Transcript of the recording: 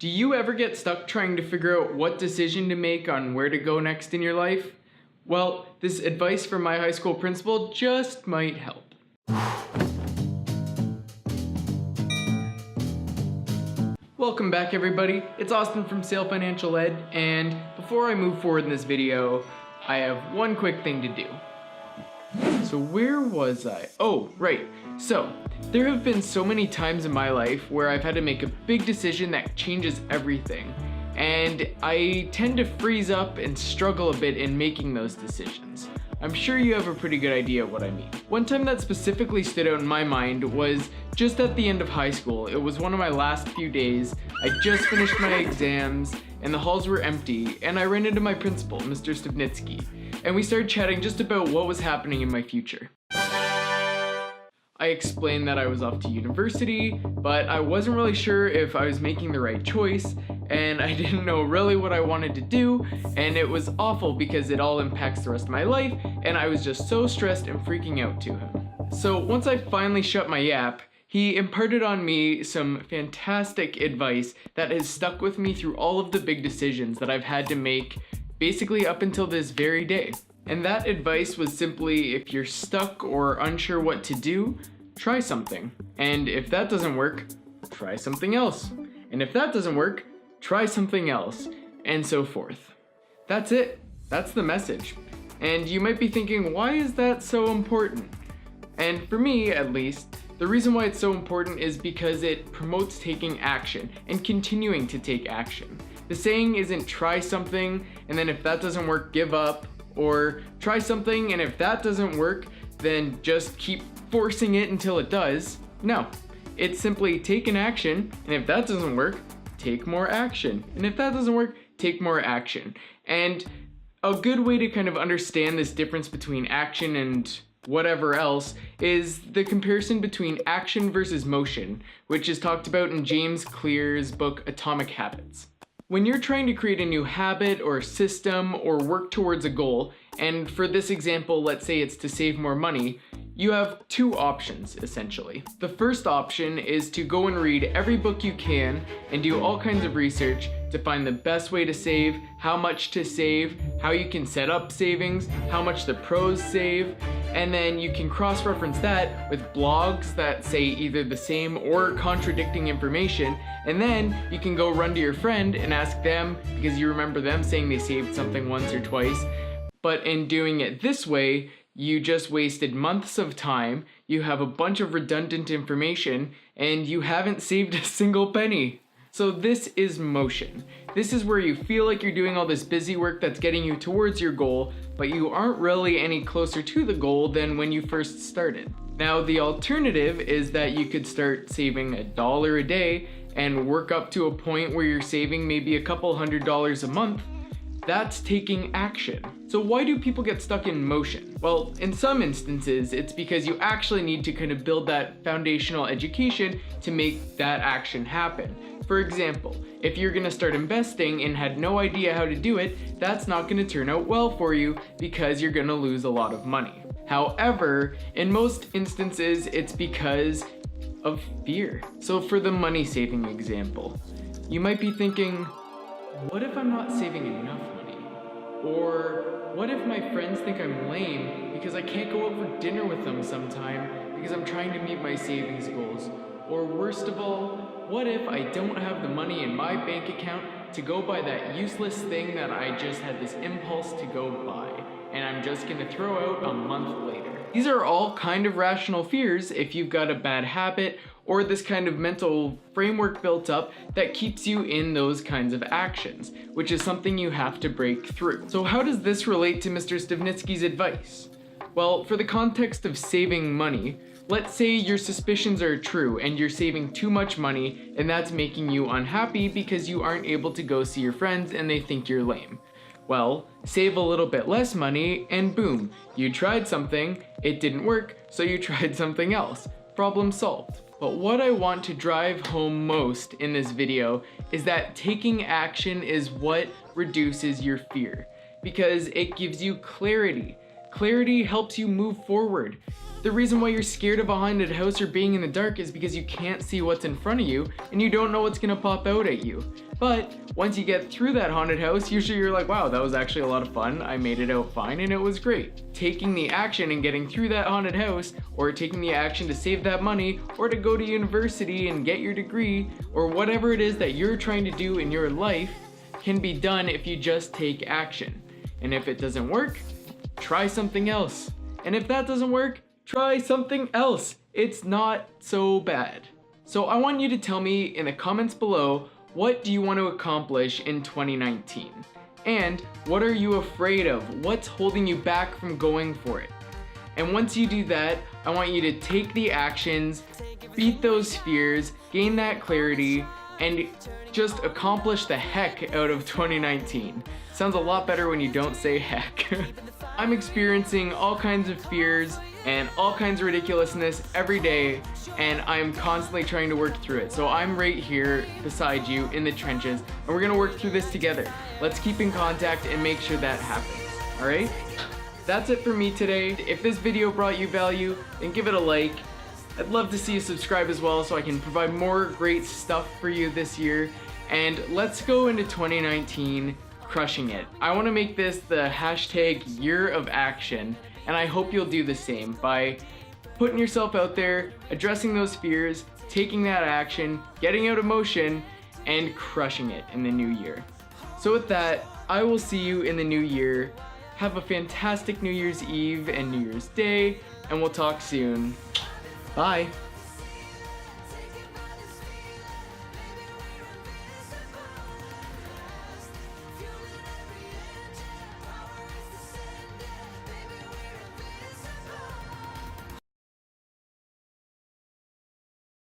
Do you ever get stuck trying to figure out what decision to make on where to go next in your life? Well, this advice from my high school principal just might help. Welcome back everybody, it's Austin from Sale Financial Ed, and before I move forward in this video, I have one quick thing to do. So where was I? Oh, right. So, there have been so many times in my life where I've had to make a big decision that changes everything. And I tend to freeze up and struggle a bit in making those decisions. I'm sure you have a pretty good idea of what I mean. One time that specifically stood out in my mind was just at the end of high school. It was one of my last few days. I just finished my exams and the halls were empty, and I ran into my principal, Mr. Stavnitsky, and we started chatting just about what was happening in my future. I explained that I was off to university, but I wasn't really sure if I was making the right choice, and I didn't know really what I wanted to do, and it was awful because it all impacts the rest of my life, and I was just so stressed and freaking out to him. So once I finally shut my yap, he imparted on me some fantastic advice that has stuck with me through all of the big decisions that I've had to make basically up until this very day. And that advice was simply, if you're stuck or unsure what to do, try something. And if that doesn't work, try something else. And if that doesn't work, try something else, and so forth. That's it. That's the message. And you might be thinking, why is that so important? And for me, at least, the reason why it's so important is because it promotes taking action and continuing to take action. The saying isn't try something, and then if that doesn't work, give up. Or try something, and if that doesn't work, then just keep forcing it until it does. No, it's simply take an action, and if that doesn't work, take more action. And if that doesn't work, take more action. And a good way to kind of understand this difference between action and whatever else is the comparison between action versus motion, which is talked about in James Clear's book Atomic Habits. When you're trying to create a new habit or system or work towards a goal, and for this example, let's say it's to save more money, you have two options, essentially. The first option is to go and read every book you can and do all kinds of research to find the best way to save, how much to save, how you can set up savings, how much the pros save, and then you can cross-reference that with blogs that say either the same or contradicting information, and then you can go run to your friend and ask them because you remember them saying they saved something once or twice. But in doing it this way, you just wasted months of time, you have a bunch of redundant information, and you haven't saved a single penny. So this is motion. This is where you feel like you're doing all this busy work that's getting you towards your goal, but you aren't really any closer to the goal than when you first started. Now the alternative is that you could start saving $1 a day and work up to a point where you're saving maybe a couple $100s a month. That's taking action. So why do people get stuck in motion? Well, in some instances, it's because you actually need to kind of build that foundational education to make that action happen. For example, if you're gonna start investing and had no idea how to do it, that's not gonna turn out well for you because you're gonna lose a lot of money. However, in most instances, it's because of fear. So for the money saving example, you might be thinking, what if I'm not saving enough money? Or what if my friends think I'm lame because I can't go out for dinner with them sometime because I'm trying to meet my savings goals? Or worst of all, what if I don't have the money in my bank account to go buy that useless thing that I just had this impulse to go buy, and I'm just gonna throw out a month later? These are all kind of rational fears if you've got a bad habit or this kind of mental framework built up that keeps you in those kinds of actions, which is something you have to break through. So how does this relate to Mr. Stavnitsky's advice? Well, for the context of saving money, let's say your suspicions are true and you're saving too much money and that's making you unhappy because you aren't able to go see your friends and they think you're lame. Well, save a little bit less money and boom, you tried something, it didn't work, so you tried something else. Problem solved. But what I want to drive home most in this video is that taking action is what reduces your fear, because it gives you clarity. Clarity helps you move forward. The reason why you're scared of a haunted house or being in the dark is because you can't see what's in front of you and you don't know what's gonna pop out at you. But once you get through that haunted house, usually you're like, wow, that was actually a lot of fun. I made it out fine and it was great. Taking the action and getting through that haunted house, or taking the action to save that money, or to go to university and get your degree, or whatever it is that you're trying to do in your life, can be done if you just take action. And if it doesn't work, try something else. And if that doesn't work, try something else. It's not so bad. So I want you to tell me in the comments below, what do you want to accomplish in 2019? And what are you afraid of? What's holding you back from going for it? And once you do that, I want you to take the actions, beat those fears, gain that clarity, and just accomplish the heck out of 2019. Sounds a lot better when you don't say heck. I'm experiencing all kinds of fears and all kinds of ridiculousness every day, and I'm constantly trying to work through it. So I'm right here beside you in the trenches, and we're gonna work through this together. Let's keep in contact and make sure that happens, all right? That's it for me today. If this video brought you value, then give it a like. I'd love to see you subscribe as well so I can provide more great stuff for you this year. And let's go into 2019 crushing it. I want to make this the hashtag year of action, and I hope you'll do the same by putting yourself out there, addressing those fears, taking that action, getting out of motion, and crushing it in the new year. So with that, I will see you in the new year. Have a fantastic New Year's Eve and New Year's Day, and we'll talk soon. Bye.